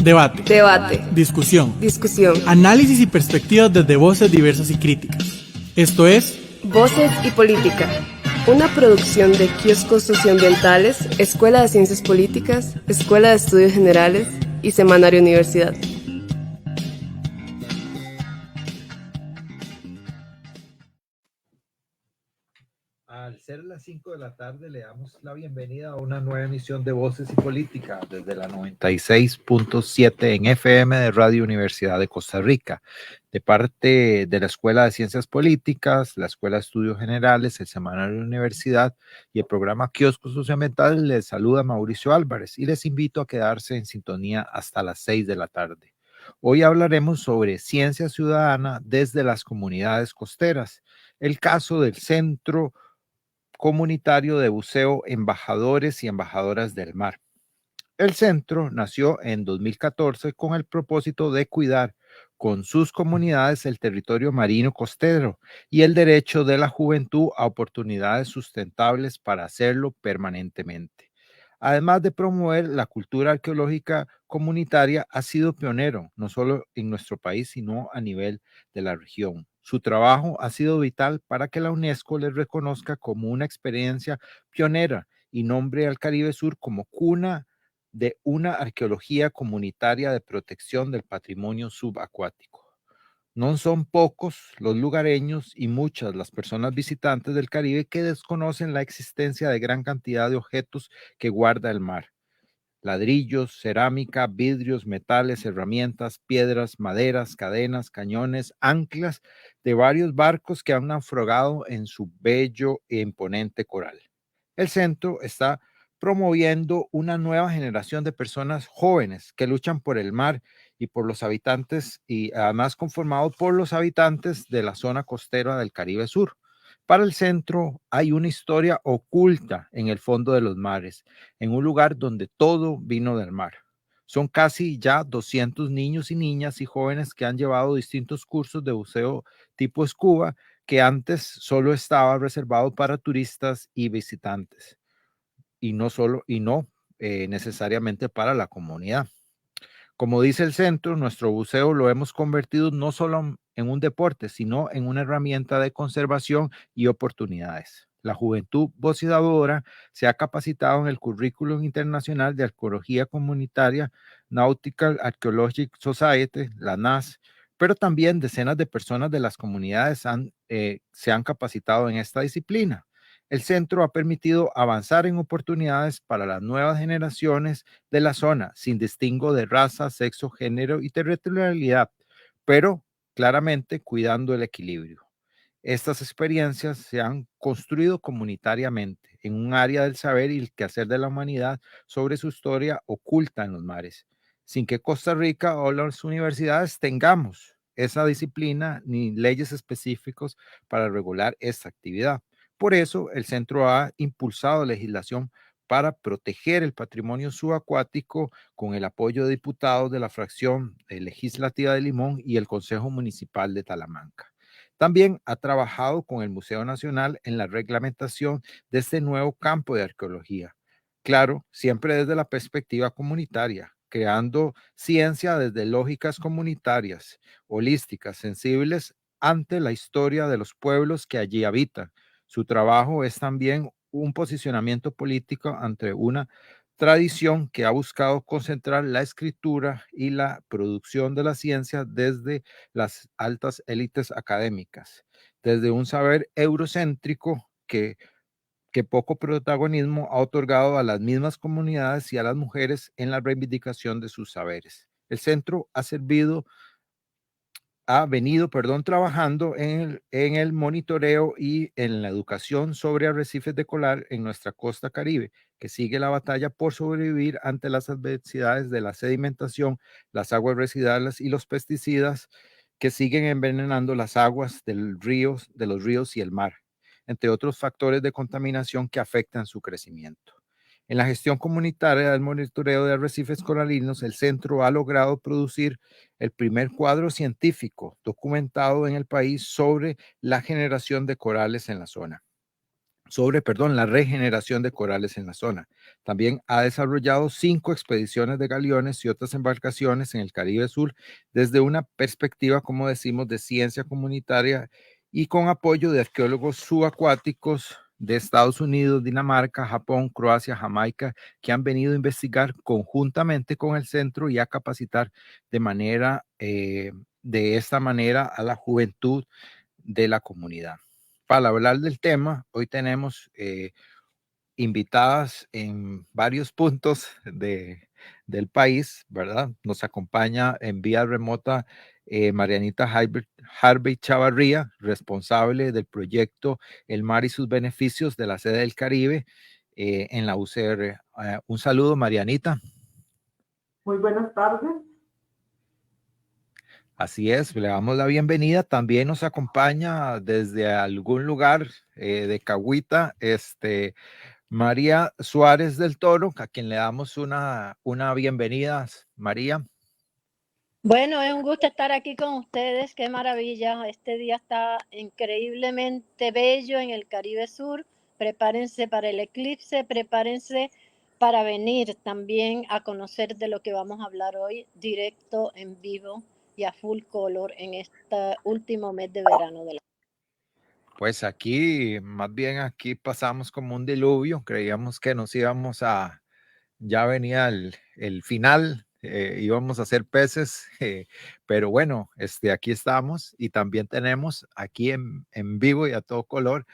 Debate. Debate. Discusión. Discusión. Análisis y perspectivas desde voces diversas y críticas. Esto es Voces y Política, una producción de Kioscos Socioambientales, Escuela de Ciencias Políticas, Escuela de Estudios Generales y Semanario Universidad. Al ser las 5 de la tarde, le damos la bienvenida a una nueva emisión de Voces y Política desde la 96.7 en FM de Radio Universidad de Costa Rica, de parte de la Escuela de Ciencias Políticas, la Escuela de Estudios Generales, el Semanario de la Universidad y el programa Kioscos Socioambientales. Les saluda Mauricio Álvarez y les invito a quedarse en sintonía hasta las 6 de la tarde. Hoy hablaremos sobre ciencia ciudadana desde las comunidades costeras, el caso del Centro Comunitario de Buceo Embajadores y Embajadoras del Mar. El centro nació en 2014 con el propósito de cuidar con sus comunidades el territorio marino costero y el derecho de la juventud a oportunidades sustentables para hacerlo permanentemente. Además de promover la cultura arqueológica comunitaria, ha sido pionero no solo en nuestro país, sino a nivel de la región. Su trabajo ha sido vital para que la UNESCO les reconozca como una experiencia pionera y nombre al Caribe Sur como cuna de una arqueología comunitaria de protección del patrimonio subacuático. No son pocos los lugareños y muchas las personas visitantes del Caribe que desconocen la existencia de gran cantidad de objetos que guarda el mar: ladrillos, cerámica, vidrios, metales, herramientas, piedras, maderas, cadenas, cañones, anclas de varios barcos que han naufragado en su bello e imponente coral. El centro está promoviendo una nueva generación de personas jóvenes que luchan por el mar y por los habitantes, y además conformado por los habitantes de la zona costera del Caribe Sur. Para el centro hay una historia oculta en el fondo de los mares, en un lugar donde todo vino del mar. Son casi ya 200 niños y niñas y jóvenes que han llevado distintos cursos de buceo tipo scuba, que antes solo estaba reservado para turistas y visitantes, y no necesariamente para la comunidad. Como dice el centro, nuestro buceo lo hemos convertido no solo en un deporte, sino en una herramienta de conservación y oportunidades. La juventud buceadora se ha capacitado en el currículum internacional de arqueología comunitaria Nautical Archaeological Society, la NAS, pero también decenas de personas de las comunidades se han capacitado en esta disciplina. El centro ha permitido avanzar en oportunidades para las nuevas generaciones de la zona, sin distingo de raza, sexo, género y territorialidad, pero claramente cuidando el equilibrio. Estas experiencias se han construido comunitariamente en un área del saber y el quehacer de la humanidad sobre su historia oculta en los mares, sin que Costa Rica o las universidades tengamos esa disciplina ni leyes específicos para regular esta actividad. Por eso, el centro ha impulsado legislación para proteger el patrimonio subacuático con el apoyo de diputados de la fracción legislativa de Limón y el Consejo Municipal de Talamanca. También ha trabajado con el Museo Nacional en la reglamentación de este nuevo campo de arqueología. Claro, siempre desde la perspectiva comunitaria, creando ciencia desde lógicas comunitarias, holísticas, sensibles ante la historia de los pueblos que allí habitan. Su trabajo es también un posicionamiento político ante una tradición que ha buscado concentrar la escritura y la producción de la ciencia desde las altas élites académicas, desde un saber eurocéntrico que poco protagonismo ha otorgado a las mismas comunidades y a las mujeres en la reivindicación de sus saberes. El centro ha venido trabajando en el monitoreo y en la educación sobre arrecifes de coral en nuestra costa Caribe, que sigue la batalla por sobrevivir ante las adversidades de la sedimentación, las aguas residuales y los pesticidas que siguen envenenando las aguas de los ríos y el mar, entre otros factores de contaminación que afectan su crecimiento. En la gestión comunitaria del monitoreo de arrecifes coralinos, el centro ha logrado producir el primer cuadro científico documentado en el país sobre la generación de corales en la zona. La regeneración de corales en la zona. También ha desarrollado 5 expediciones de galeones y otras embarcaciones en el Caribe Sur desde una perspectiva, como decimos, de ciencia comunitaria y con apoyo de arqueólogos subacuáticos de Estados Unidos, Dinamarca, Japón, Croacia, Jamaica, que han venido a investigar conjuntamente con el centro y a capacitar de esta manera a la juventud de la comunidad. Para hablar del tema, hoy tenemos invitadas en varios puntos del país, ¿verdad? Nos acompaña en vía remota Marianita Harvey Chavarría, responsable del proyecto El Mar y sus Beneficios de la sede del Caribe en la UCR. Un saludo, Marianita. Muy buenas tardes. Así es, le damos la bienvenida. También nos acompaña desde algún lugar de Cahuita, María Suárez del Toro, a quien le damos una bienvenida. María. Bueno, es un gusto estar aquí con ustedes. Qué maravilla. Este día está increíblemente bello en el Caribe Sur. Prepárense para el eclipse, prepárense para venir también a conocer de lo que vamos a hablar hoy, directo, en vivo y a full color en este último mes de verano de la... Pues aquí, más bien aquí pasamos como un diluvio. Creíamos que nos íbamos ya venía el final, íbamos a hacer peces, pero bueno, aquí estamos y también tenemos aquí en vivo y a todo color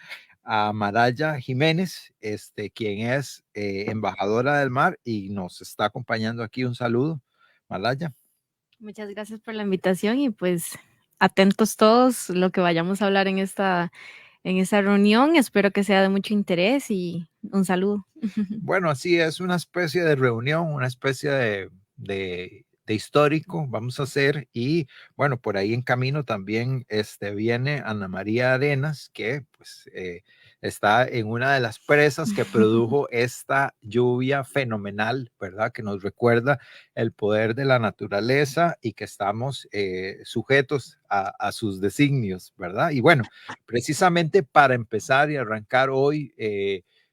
a Maraya Jiménez, quien es embajadora del mar y nos está acompañando aquí. Un saludo, Maraya. Muchas gracias por la invitación y pues atentos todos lo que vayamos a hablar en esta reunión. Espero que sea de mucho interés y un saludo. Bueno, así es una especie de reunión, una especie de histórico vamos a hacer. Y bueno, por ahí en camino también viene Ana María Arenas, que pues está en una de las presas que produjo esta lluvia fenomenal, ¿verdad? Que nos recuerda el poder de la naturaleza y que estamos sujetos a sus designios, ¿verdad? Y bueno, precisamente para empezar y arrancar hoy,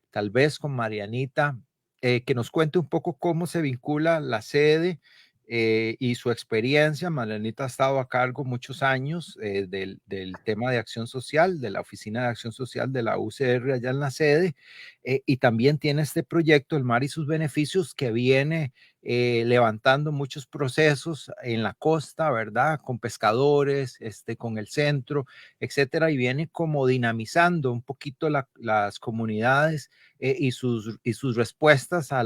tal vez con Marianita, que nos cuente un poco cómo se vincula la sede y su experiencia. Marianita ha estado a cargo muchos años del tema de acción social, de la Oficina de Acción Social de la UCR allá en la sede, y también tiene este proyecto, El Mar y sus Beneficios, que viene levantando muchos procesos en la costa, ¿verdad? Con pescadores, con el centro, etcétera, y viene como dinamizando un poquito las comunidades y sus respuestas a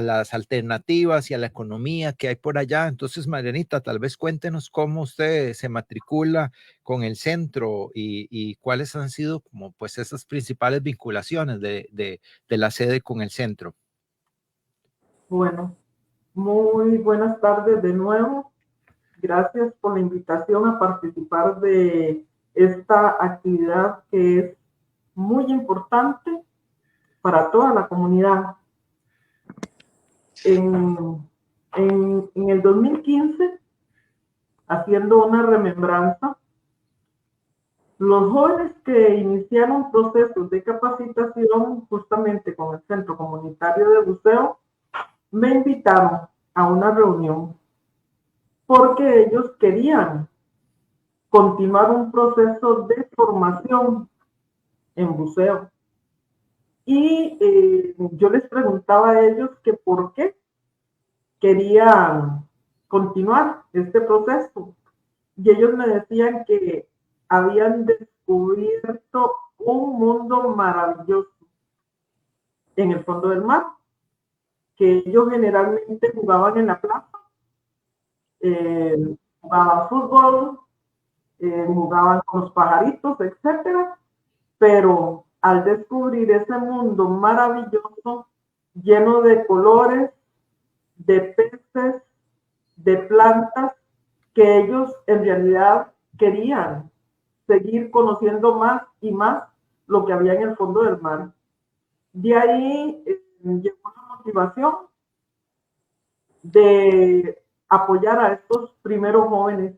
las alternativas y a la economía que hay por allá. Entonces, Marianita, tal vez cuéntenos cómo usted se matricula con el centro y cuáles han sido como pues esas principales vinculaciones de la sede con el centro. Bueno, muy buenas tardes de nuevo. Gracias por la invitación a participar de esta actividad que es muy importante para toda la comunidad. En el 2015, haciendo una remembranza, los jóvenes que iniciaron procesos de capacitación justamente con el Centro Comunitario de Buceo me invitaron a una reunión porque ellos querían continuar un proceso de formación en buceo. Y yo les preguntaba a ellos que por qué querían continuar este proceso. Y ellos me decían que habían descubierto un mundo maravilloso en el fondo del mar, que ellos generalmente jugaban en la plaza, jugaban fútbol, jugaban con los pajaritos, etcétera, pero al descubrir ese mundo maravilloso, lleno de colores, de peces, de plantas, que ellos en realidad querían seguir conociendo más y más lo que había en el fondo del mar. De ahí llegó la motivación de apoyar a estos primeros jóvenes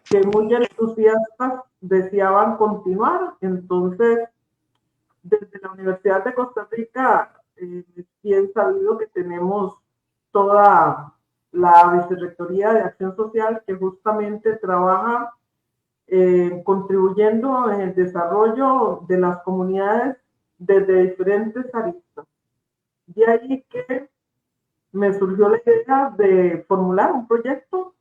que muy entusiastas deseaban continuar. Entonces, desde la Universidad de Costa Rica, bien sabido que tenemos toda la Vicerrectoría de Acción Social que justamente trabaja contribuyendo en el desarrollo de las comunidades desde diferentes aristas. De ahí que me surgió la idea de formular un proyecto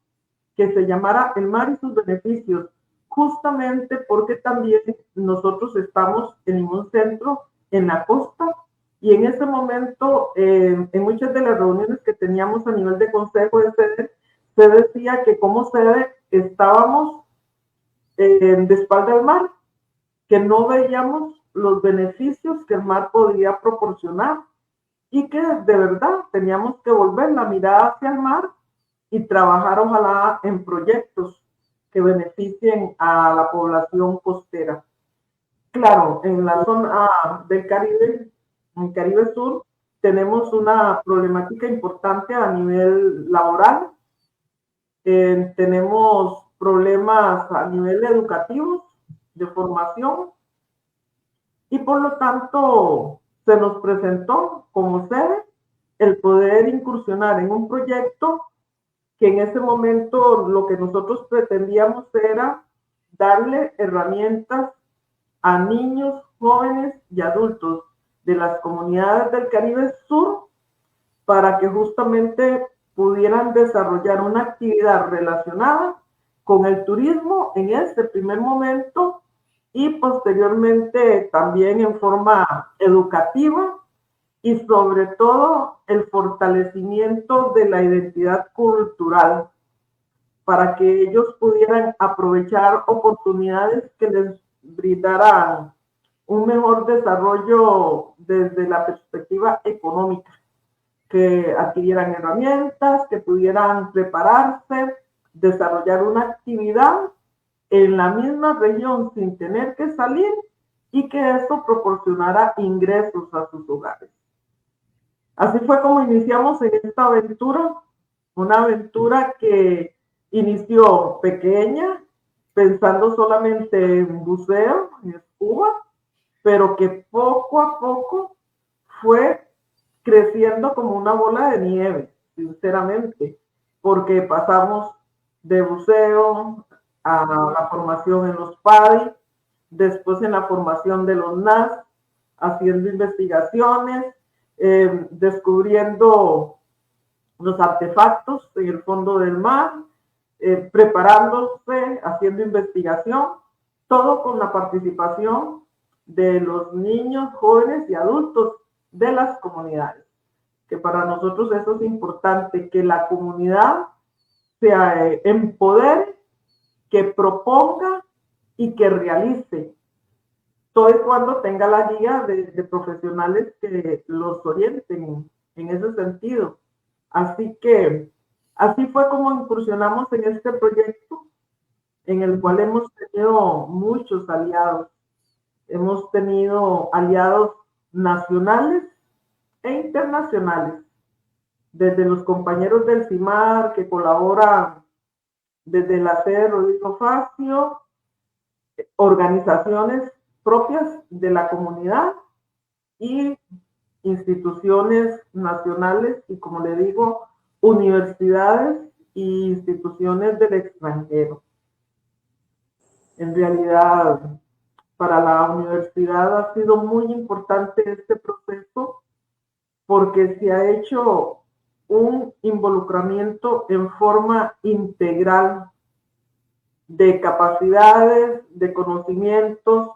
que se llamara El mar y sus beneficios, justamente porque también nosotros estamos en un centro en la costa y en ese momento, en muchas de las reuniones que teníamos a nivel de consejo de sede, se decía que como sede estábamos de espalda al mar, que no veíamos los beneficios que el mar podía proporcionar y que de verdad teníamos que volver la mirada hacia el mar y trabajar ojalá en proyectos que beneficien a la población costera. Claro, en la zona del Caribe, en el Caribe Sur, tenemos una problemática importante a nivel laboral. Tenemos problemas a nivel educativo, de formación, y por lo tanto se nos presentó como sede el poder incursionar en un proyecto que en ese momento lo que nosotros pretendíamos era darle herramientas a niños, jóvenes y adultos de las comunidades del Caribe Sur para que justamente pudieran desarrollar una actividad relacionada con el turismo en este primer momento y posteriormente también en forma educativa y sobre todo el fortalecimiento de la identidad cultural para que ellos pudieran aprovechar oportunidades que les brindaran un mejor desarrollo desde la perspectiva económica, que adquirieran herramientas, que pudieran prepararse, desarrollar una actividad en la misma región sin tener que salir y que eso proporcionara ingresos a sus hogares. Así fue como iniciamos en esta aventura, una aventura que inició pequeña, pensando solamente en buceo, en escuba, pero que poco a poco fue creciendo como una bola de nieve, sinceramente, porque pasamos de buceo a la formación en los PADI, después en la formación de los NAS, haciendo investigaciones, descubriendo los artefactos en el fondo del mar, preparándose, haciendo investigación, todo con la participación de los niños, jóvenes y adultos de las comunidades, que para nosotros eso es importante, que la comunidad se empodere, que proponga y que realice, todo y cuando tenga la guía de profesionales que los orienten en ese sentido. Así que así fue como incursionamos en este proyecto, en el cual hemos tenido muchos aliados. Hemos tenido aliados nacionales e internacionales, desde los compañeros del CIMAR que colaboran desde la sede Rodrigo Facio, organizaciones propias de la comunidad y instituciones nacionales y, como le digo, universidades e instituciones del extranjero. En realidad, para la universidad ha sido muy importante este proceso porque se ha hecho un involucramiento en forma integral de capacidades, de conocimientos.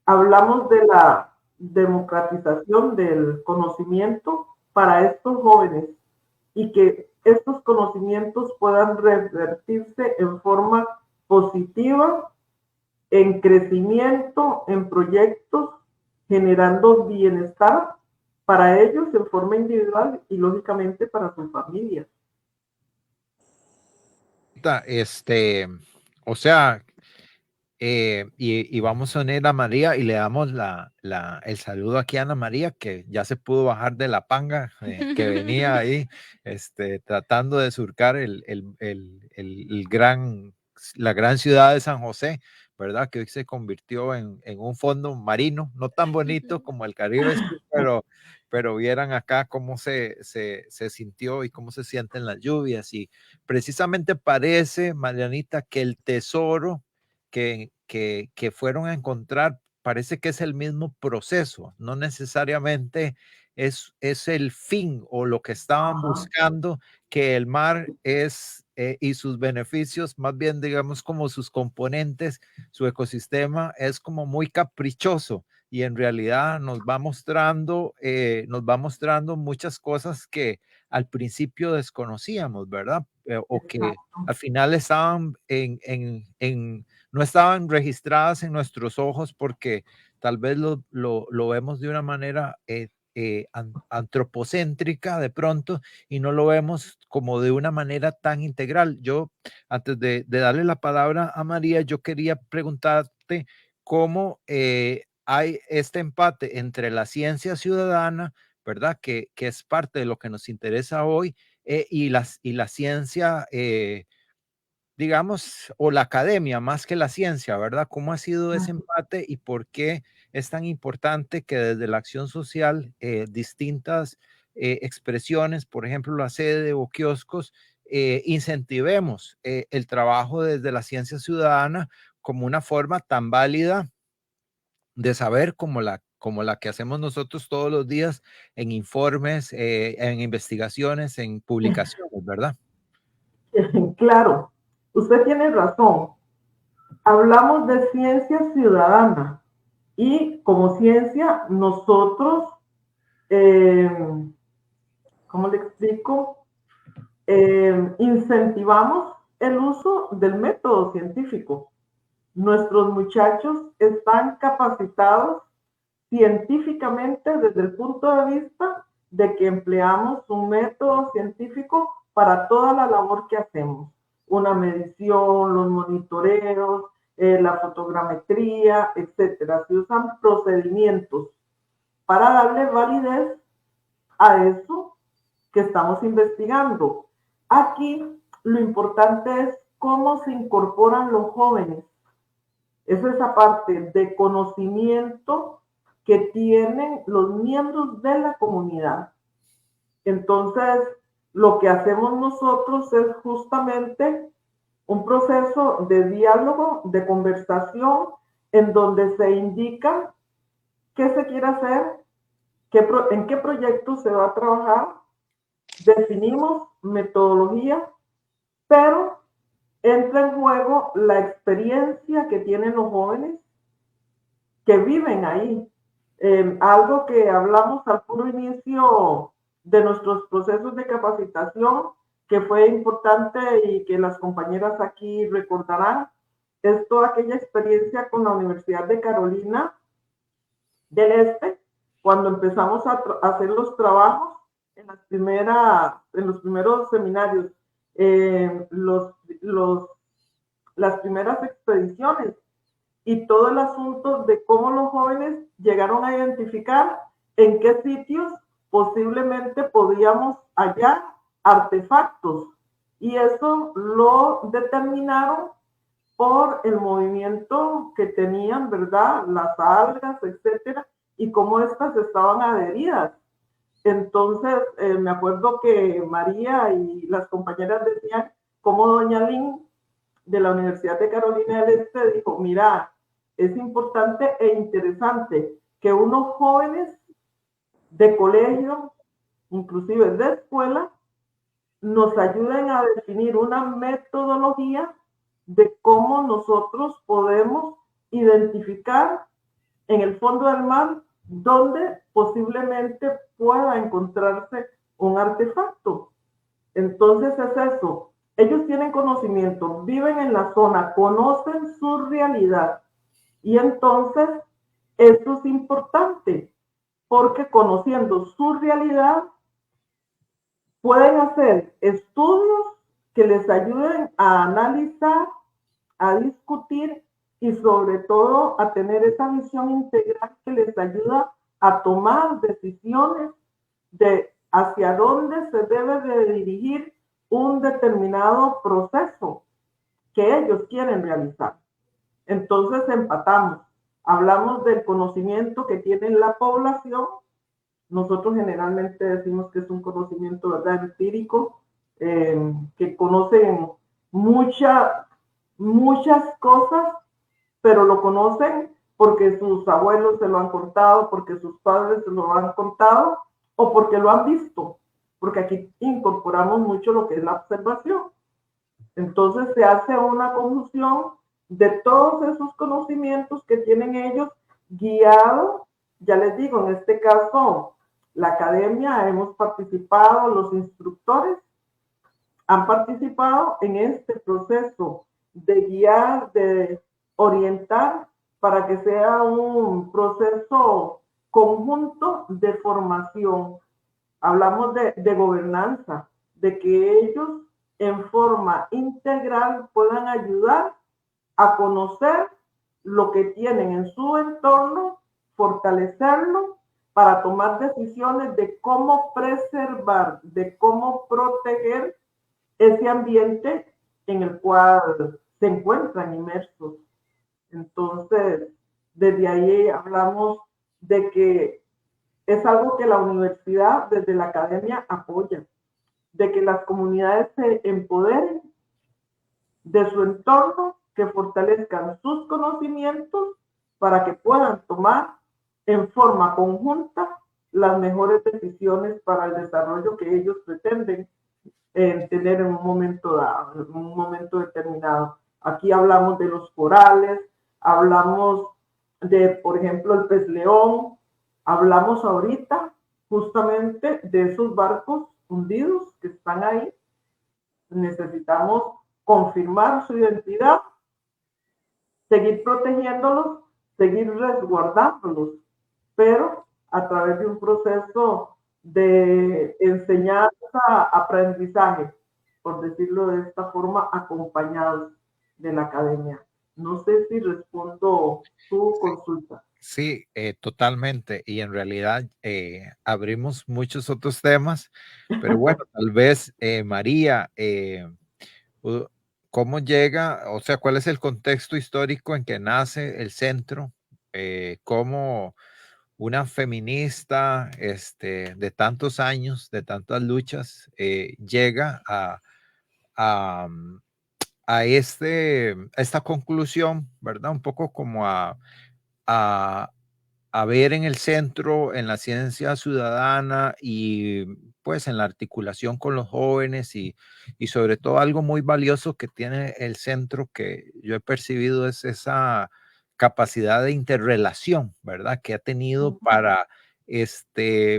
Hablamos de la democratización del conocimiento para estos jóvenes y que estos conocimientos puedan revertirse en forma positiva, en crecimiento, en proyectos, generando bienestar para ellos en forma individual y lógicamente para sus familias. O sea, y vamos a unir a María y le damos el saludo aquí a Ana María, que ya se pudo bajar de la panga que venía ahí, tratando de surcar la gran ciudad de San José, ¿verdad? Que hoy se convirtió en un fondo marino, no tan bonito como el Caribe, pero vieran acá cómo se sintió y cómo se sienten las lluvias. Y precisamente parece, Marianita, que el tesoro que fueron a encontrar parece que es el mismo proceso, no necesariamente es el fin o lo que estaban buscando, que el mar es y sus beneficios, más bien digamos como sus componentes, su ecosistema es como muy caprichoso y en realidad nos va mostrando muchas cosas que al principio desconocíamos, ¿verdad? O que al final estaban no estaban registradas en nuestros ojos porque tal vez lo vemos de una manera antropocéntrica de pronto y no lo vemos como de una manera tan integral. Yo, antes de darle la palabra a María, yo quería preguntarte cómo hay este empate entre la ciencia ciudadana, ¿verdad? Que es parte de lo que nos interesa hoy, y la ciencia digamos, o la academia más que la ciencia, ¿verdad? ¿Cómo ha sido ese empate y por qué es tan importante que desde la acción social distintas expresiones, por ejemplo, la sede o kioscos, incentivemos el trabajo desde la ciencia ciudadana como una forma tan válida de saber como la que hacemos nosotros todos los días en informes, en investigaciones, en publicaciones, ¿verdad? Claro, usted tiene razón. Hablamos de ciencia ciudadana y como ciencia nosotros, eh, ¿cómo le explico? Incentivamos el uso del método científico. Nuestros muchachos están capacitados científicamente desde el punto de vista de que empleamos un método científico para toda la labor que hacemos. Una medición, los monitoreos, la fotogrametría, etcétera. Se usan procedimientos para darle validez a eso que estamos investigando. Aquí lo importante es cómo se incorporan los jóvenes. Es esa parte de conocimiento que tienen los miembros de la comunidad. Entonces, lo que hacemos nosotros es justamente un proceso de diálogo, de conversación, en donde se indica qué se quiere hacer, en qué proyecto se va a trabajar, definimos metodología, pero entra en juego la experiencia que tienen los jóvenes que viven ahí. Algo que hablamos al puro inicio de nuestros procesos de capacitación, que fue importante y que las compañeras aquí recordarán, es toda aquella experiencia con la Universidad de Carolina del Este, cuando empezamos a hacer los trabajos en los primeros seminarios, las primeras expediciones y todo el asunto de cómo los jóvenes llegaron a identificar en qué sitios posiblemente podíamos hallar artefactos. Y eso lo determinaron por el movimiento que tenían, ¿verdad? Las algas, etcétera, y cómo estas estaban adheridas. Entonces, me acuerdo que María y las compañeras decían cómo doña Lynn de la Universidad de Carolina del Este dijo, mira, es importante e interesante que unos jóvenes de colegio, inclusive de escuela, nos ayuden a definir una metodología de cómo nosotros podemos identificar en el fondo del mar donde posiblemente pueda encontrarse un artefacto. Entonces es eso. Ellos tienen conocimiento, viven en la zona, conocen su realidad. Y entonces esto es importante porque conociendo su realidad pueden hacer estudios que les ayuden a analizar, a discutir y sobre todo a tener esa visión integral que les ayuda a tomar decisiones de hacia dónde se debe de dirigir un determinado proceso que ellos quieren realizar. Entonces empatamos, hablamos del conocimiento que tiene la población. Nosotros generalmente decimos que es un conocimiento, ¿verdad?, empírico, que conocen muchas cosas, pero lo conocen porque sus abuelos se lo han contado, porque sus padres se lo han contado o porque lo han visto, porque aquí incorporamos mucho lo que es la observación. Entonces se hace una conjunción de todos esos conocimientos que tienen ellos guiados. Ya les digo, en este caso, la academia, hemos participado, los instructores han participado en este proceso de guiar, de orientar, para que sea un proceso conjunto de formación. Hablamos de gobernanza, de que ellos en forma integral puedan ayudar a conocer lo que tienen en su entorno, fortalecerlo para tomar decisiones de cómo preservar, de cómo proteger ese ambiente en el cual se encuentran inmersos. Entonces, desde ahí hablamos de que es algo que la universidad desde la academia apoya, de que las comunidades se empoderen de su entorno, que fortalezcan sus conocimientos para que puedan tomar en forma conjunta las mejores decisiones para el desarrollo que ellos pretenden tener en un momento dado, en un momento determinado. Aquí hablamos de los corales, hablamos de, por ejemplo, el pez león, hablamos ahorita justamente de esos barcos hundidos que están ahí. Necesitamos confirmar su identidad, seguir protegiéndolos, seguir resguardándolos, pero a través de un proceso de enseñanza, aprendizaje, por decirlo de esta forma, acompañados de la academia. No sé si respondo tu consulta. Sí, totalmente. Y en realidad abrimos muchos otros temas, pero bueno, tal vez María, ¿cómo llega? O sea, ¿cuál es el contexto histórico en que nace el centro? ¿Cómo una feminista de tantos años, de tantas luchas, llega a, a esta conclusión, ¿verdad? Un poco como a, a ver en el centro, en la ciencia ciudadana y pues en la articulación con los jóvenes y sobre todo algo muy valioso que tiene el centro que yo he percibido es esa capacidad de interrelación, ¿verdad? Que ha tenido para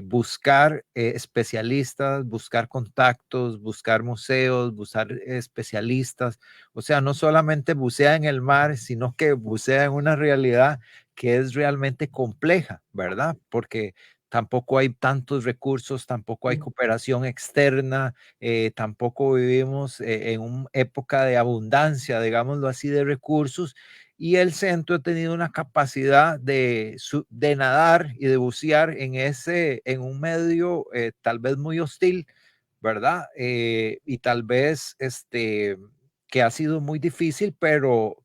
buscar especialistas, buscar contactos, buscar museos, buscar especialistas. O sea, no solamente bucea en el mar, sino que bucea en una realidad que es realmente compleja, ¿verdad? Porque tampoco hay tantos recursos, tampoco hay cooperación externa, tampoco vivimos en una época de abundancia, digámoslo así, de recursos, y el centro ha tenido una capacidad de nadar y de bucear en un medio tal vez muy hostil, ¿verdad? Y tal vez que ha sido muy difícil, pero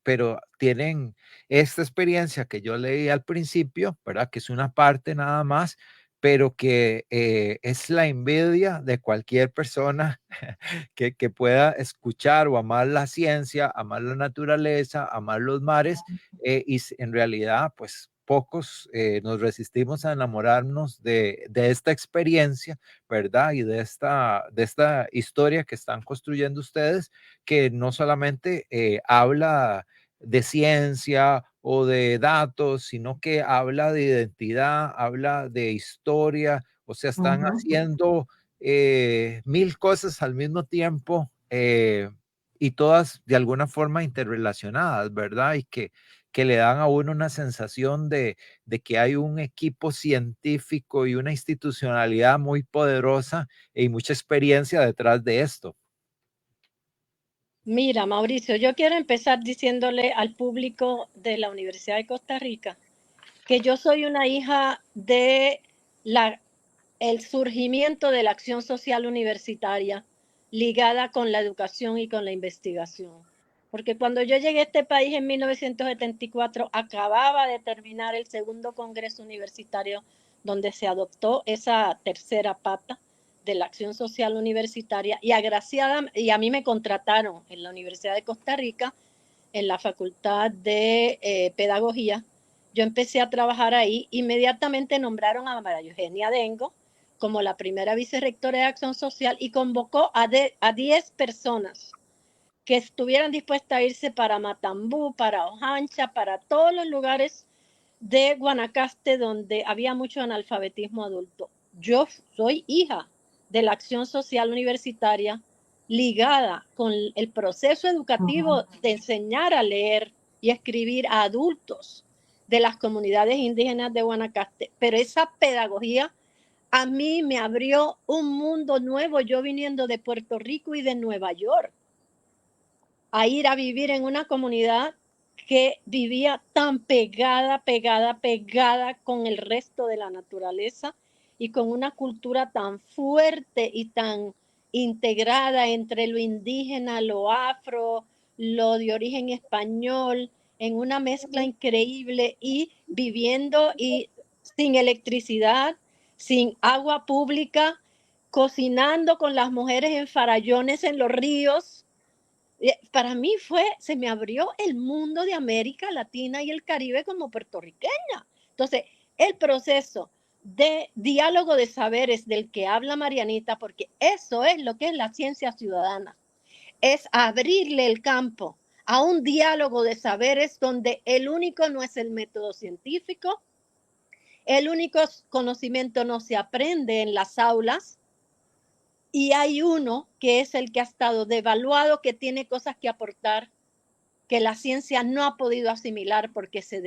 tienen esta experiencia que yo leí al principio, ¿verdad? Que es una parte nada más, pero que es la envidia de cualquier persona que pueda escuchar o amar la ciencia, amar la naturaleza, amar los mares, y en realidad, pues pocos nos resistimos a enamorarnos de esta experiencia, ¿verdad? Y de esta historia que están construyendo ustedes, que no solamente habla de ciencia o de datos, sino que habla de identidad, habla de historia, o sea, están haciendo mil cosas al mismo tiempo y todas de alguna forma interrelacionadas, ¿verdad? Y que le dan a uno una sensación de que hay un equipo científico y una institucionalidad muy poderosa y mucha experiencia detrás de esto. Mira, Mauricio, yo quiero empezar diciéndole al público de la Universidad de Costa Rica que yo soy una hija de el surgimiento de la acción social universitaria ligada con la educación y con la investigación. Porque cuando yo llegué a este país en 1974, acababa de terminar el segundo Congreso Universitario donde se adoptó esa tercera pata de la acción social universitaria y agraciada, y a mí me contrataron en la Universidad de Costa Rica, en la Facultad de Pedagogía. Yo empecé a trabajar ahí, inmediatamente nombraron a María Eugenia Dengo como la primera vicerrectora de Acción Social y convocó a 10 personas que estuvieran dispuestas a irse para Matambú, para Ojancha, para todos los lugares de Guanacaste donde había mucho analfabetismo adulto. Yo soy hija de la acción social universitaria ligada con el proceso educativo de enseñar a leer y escribir a adultos de las comunidades indígenas de Guanacaste. Pero esa pedagogía a mí me abrió un mundo nuevo, yo viniendo de Puerto Rico y de Nueva York, a ir a vivir en una comunidad que vivía tan pegada con el resto de la naturaleza y con una cultura tan fuerte y tan integrada entre lo indígena, lo afro, lo de origen español, en una mezcla increíble y viviendo y sin electricidad, sin agua pública, cocinando con las mujeres en farallones en los ríos. Para mí se me abrió el mundo de América Latina y el Caribe como puertorriqueña. Entonces, el proceso de diálogo de saberes del que habla Marianita, porque eso es lo que es la ciencia ciudadana, es abrirle el campo a un diálogo de saberes donde el único no es el método científico, el único conocimiento no se aprende en las aulas, y hay uno que es el que ha estado devaluado, que tiene cosas que aportar, que la ciencia no ha podido asimilar porque se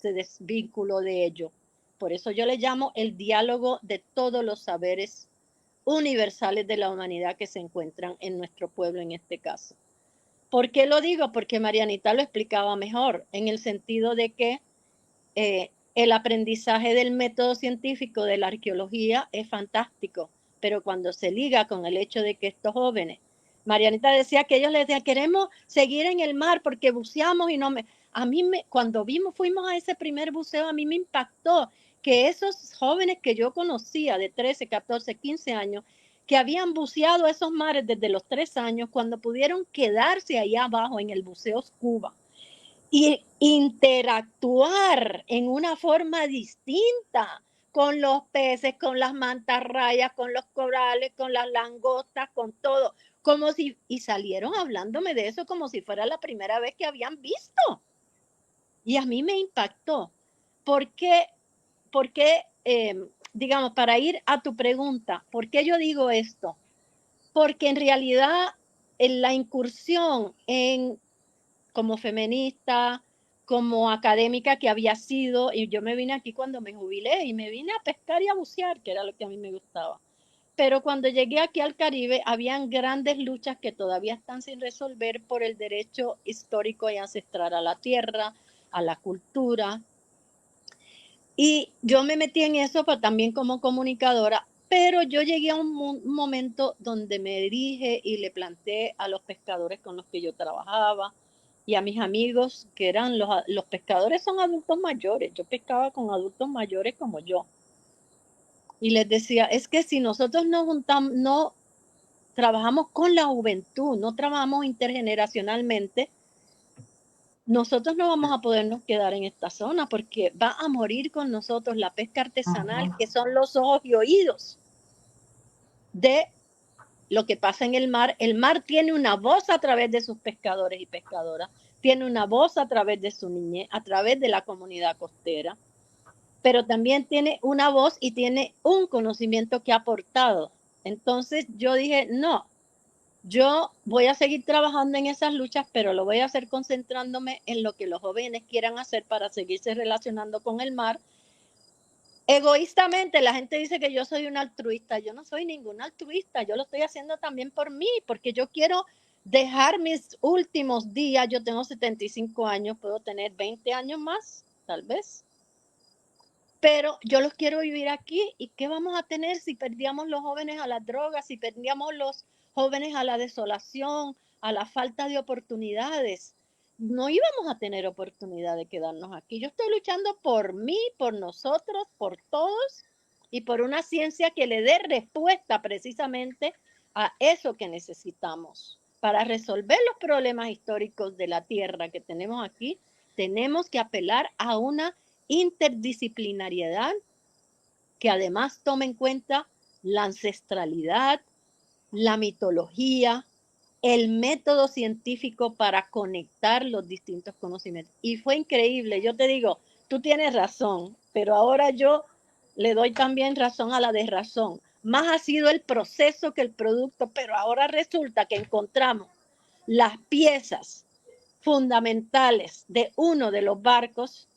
desvinculó de ello. Por eso yo le llamo el diálogo de todos los saberes universales de la humanidad que se encuentran en nuestro pueblo en este caso. ¿Por qué lo digo? Porque Marianita lo explicaba mejor, en el sentido de que el aprendizaje del método científico de la arqueología es fantástico, pero cuando se liga con el hecho de que estos jóvenes, Marianita decía que ellos les decían, queremos seguir en el mar porque buceamos y cuando fuimos a ese primer buceo, a mí me impactó que esos jóvenes que yo conocía de 13, 14, 15 años, que habían buceado esos mares desde los 3 años, cuando pudieron quedarse ahí abajo en el buceo scuba y interactuar en una forma distinta con los peces, con las mantarrayas, con los corales, con las langostas, con todo, y salieron hablándome de eso como si fuera la primera vez que habían visto. Y a mí me impactó. ¿Por qué? Digamos, para ir a tu pregunta, ¿por qué yo digo esto? Porque en realidad la incursión como feminista, como académica que había sido, y yo me vine aquí cuando me jubilé y me vine a pescar y a bucear, que era lo que a mí me gustaba. Pero cuando llegué aquí al Caribe, habían grandes luchas que todavía están sin resolver por el derecho histórico y ancestral a la tierra, a la cultura. Y yo me metí en eso, pero también como comunicadora, pero yo llegué a un momento donde me dije y le planteé a los pescadores con los que yo trabajaba y a mis amigos, que eran los pescadores son adultos mayores, yo pescaba con adultos mayores como yo. Y les decía, es que si nosotros no juntamos, no trabajamos con la juventud, no trabajamos intergeneracionalmente, nosotros no vamos a podernos quedar en esta zona porque va a morir con nosotros la pesca artesanal, que son los ojos y oídos de lo que pasa en el mar. El mar tiene una voz a través de sus pescadores y pescadoras, tiene una voz a través de su niñez, a través de la comunidad costera, pero también tiene una voz y tiene un conocimiento que ha aportado. Entonces yo dije, no, yo voy a seguir trabajando en esas luchas, pero lo voy a hacer concentrándome en lo que los jóvenes quieran hacer para seguirse relacionando con el mar. Egoístamente, la gente dice que yo soy una altruista. Yo no soy ninguna altruista. Yo lo estoy haciendo también por mí, porque yo quiero dejar mis últimos días, yo tengo 75 años, puedo tener 20 años más, tal vez, pero yo los quiero vivir aquí. ¿Y qué vamos a tener si perdíamos los jóvenes a las drogas, si perdíamos los jóvenes a la desolación, a la falta de oportunidades? No íbamos a tener oportunidad de quedarnos aquí. Yo estoy luchando por mí, por nosotros, por todos y por una ciencia que le dé respuesta precisamente a eso que necesitamos. Para resolver los problemas históricos de la tierra que tenemos aquí, tenemos que apelar a una interdisciplinariedad que además tome en cuenta la ancestralidad, la mitología, el método científico para conectar los distintos conocimientos. Y fue increíble, yo te digo, tú tienes razón, pero ahora yo le doy también razón a la desrazón. Más ha sido el proceso que el producto, pero ahora resulta que encontramos las piezas fundamentales de uno de los barcos,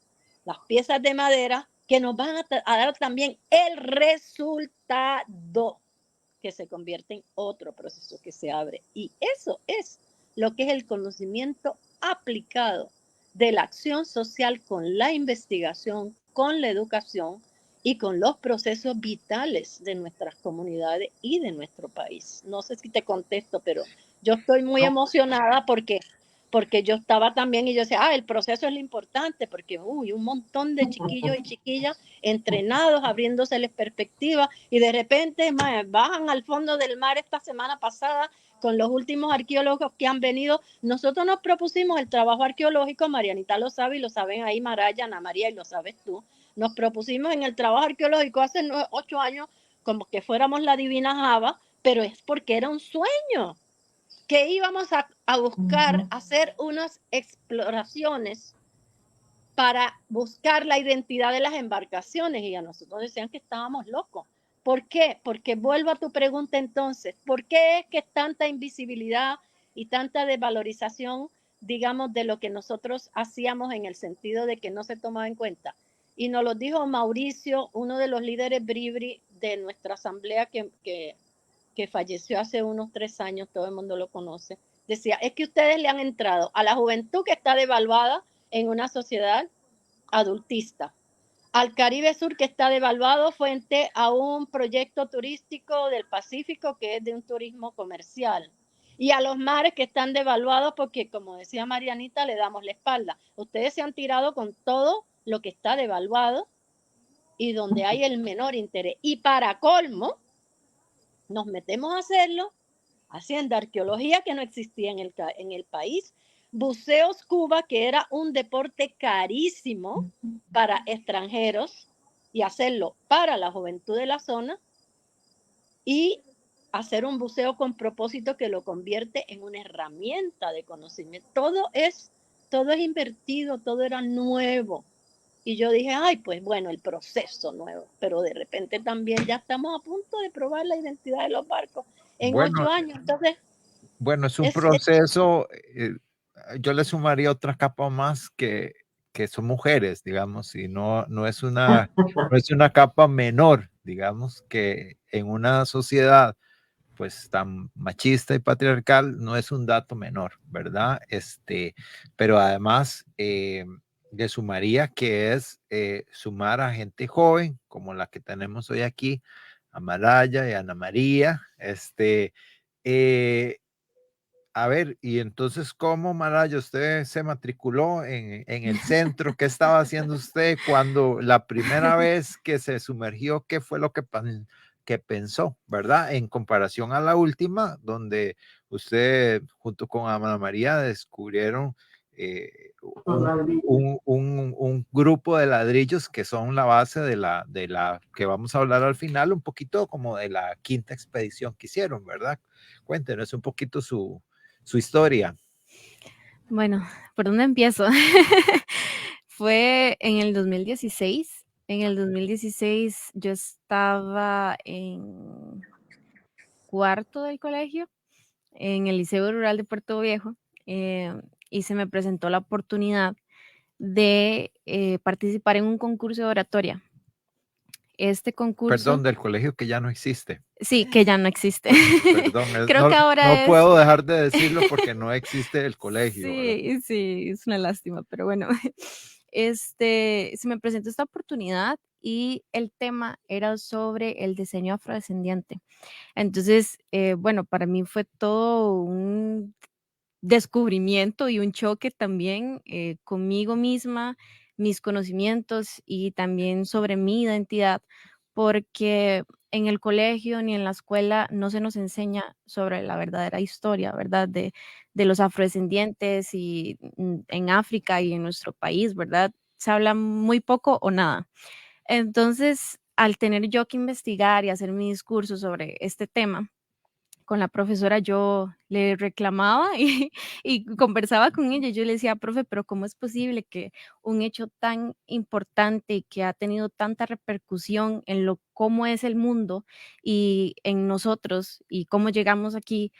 las piezas de madera, que nos van a dar también el resultado, que se convierte en otro proceso que se abre. Y eso es lo que es el conocimiento aplicado de la acción social con la investigación, con la educación y con los procesos vitales de nuestras comunidades y de nuestro país. No sé si te contesto, pero yo estoy muy emocionada porque yo estaba también y yo decía, el proceso es lo importante, porque un montón de chiquillos y chiquillas entrenados, abriéndoseles perspectivas, y de repente bajan al fondo del mar esta semana pasada con los últimos arqueólogos que han venido. Nosotros nos propusimos el trabajo arqueológico, Marianita lo sabe y lo saben ahí Maraya, Ana María, y lo sabes tú. Nos propusimos en el trabajo arqueológico hace 8 años como que fuéramos la divina Java, pero es porque era un sueño, que íbamos a buscar hacer unas exploraciones para buscar la identidad de las embarcaciones, y a nosotros decían que estábamos locos. ¿Por qué? Porque vuelvo a tu pregunta entonces, ¿por qué es que es tanta invisibilidad y tanta desvalorización, digamos, de lo que nosotros hacíamos en el sentido de que no se tomaba en cuenta? Y nos lo dijo Mauricio, uno de los líderes Bribri de nuestra asamblea que falleció hace unos 3 años, todo el mundo lo conoce. Decía, es que ustedes le han entrado a la juventud que está devaluada en una sociedad adultista, al Caribe Sur que está devaluado frente a un proyecto turístico del Pacífico que es de un turismo comercial, y a los mares que están devaluados porque, como decía Marianita, le damos la espalda. Ustedes se han tirado con todo lo que está devaluado y donde hay el menor interés. Y para colmo, nos metemos a hacerlo haciendo arqueología que no existía en el país, buceos Cuba, que era un deporte carísimo para extranjeros, y hacerlo para la juventud de la zona, y hacer un buceo con propósito que lo convierte en una herramienta de conocimiento. Todo es invertido, todo era nuevo. Y yo dije, pues bueno, el proceso nuevo, pero de repente también ya estamos a punto de probar la identidad de los barcos en Bueno, 8 años. Entonces, bueno, es un proceso, yo le sumaría otra capa más que son mujeres, digamos, y no es una capa menor, digamos, que en una sociedad pues tan machista y patriarcal no es un dato menor, ¿verdad? Pero además le sumaría que es sumar a gente joven como la que tenemos hoy aquí, a Maraya y a Ana María, a ver, y entonces, ¿cómo, Maraya, usted se matriculó en el centro? ¿Qué estaba haciendo usted cuando la primera vez que se sumergió? ¿Qué fue lo que pensó, verdad? En comparación a la última, donde usted, junto con Ana María, descubrieron un grupo de ladrillos que son la base de la que vamos a hablar al final, un poquito como de la quinta expedición que hicieron, ¿verdad? Cuéntenos un poquito su historia. Bueno, ¿por dónde empiezo? Fue en el 2016. En el 2016 yo estaba en cuarto del colegio, en el Liceo Rural de Puerto Viejo, y se me presentó la oportunidad de participar en un concurso de oratoria. este concurso. Perdón, del colegio que ya no existe. Sí, que ya no existe. Perdón, Creo no, que ahora no puedo dejar de decirlo porque no existe el colegio. Sí, sí, es una lástima, pero bueno, se me presentó esta oportunidad y el tema era sobre el diseño afrodescendiente. Entonces, bueno, para mí fue todo un descubrimiento y un choque también conmigo misma, mis conocimientos y también sobre mi identidad, porque en el colegio ni en la escuela no se nos enseña sobre la verdadera historia, ¿verdad? De los afrodescendientes y en África y en nuestro país, ¿verdad? Se habla muy poco o nada. Entonces, al tener yo que investigar y hacer mi discurso sobre este tema, con la profesora yo le reclamaba y conversaba con ella. Yo le decía, profe, pero ¿cómo es posible que un hecho tan importante y que ha tenido tanta repercusión en lo cómo es el mundo y en nosotros y cómo llegamos aquí,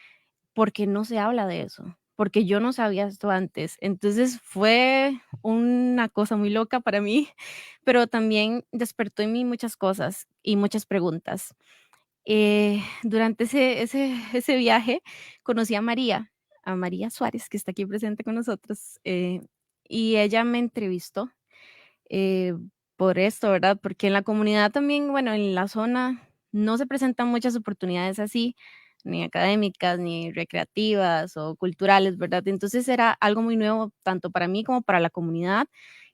porque no se habla de eso? Porque yo no sabía esto antes. Entonces fue una cosa muy loca para mí, pero también despertó en mí muchas cosas y muchas preguntas. Durante ese viaje conocí a María Suárez, que está aquí presente con nosotros, y ella me entrevistó eh, por esto, ¿verdad? Porque en la comunidad también, bueno, en la zona no se presentan muchas oportunidades así, ni académicas, ni recreativas o culturales, ¿verdad? Entonces era algo muy nuevo tanto para mí como para la comunidad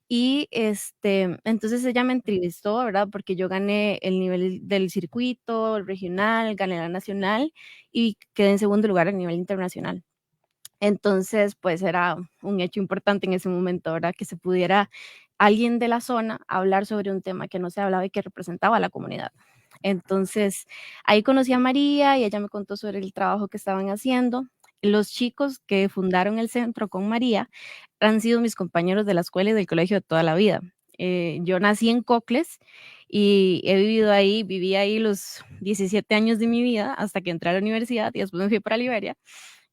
y, entonces ella me entrevistó, ¿verdad? Porque yo gané el nivel del circuito, el regional, gané la nacional y quedé en segundo lugar a nivel internacional. Entonces, pues era un hecho importante en ese momento, ¿verdad? Que se pudiera alguien de la zona hablar sobre un tema que no se hablaba y que representaba a la comunidad. Entonces, ahí conocí a María y ella me contó sobre el trabajo que estaban haciendo. Los chicos que fundaron el centro con María han sido mis compañeros de la escuela y del colegio de toda la vida. Yo nací en Cocles y he vivido ahí, viví ahí los 17 años de mi vida hasta que entré a la universidad y después me fui para Liberia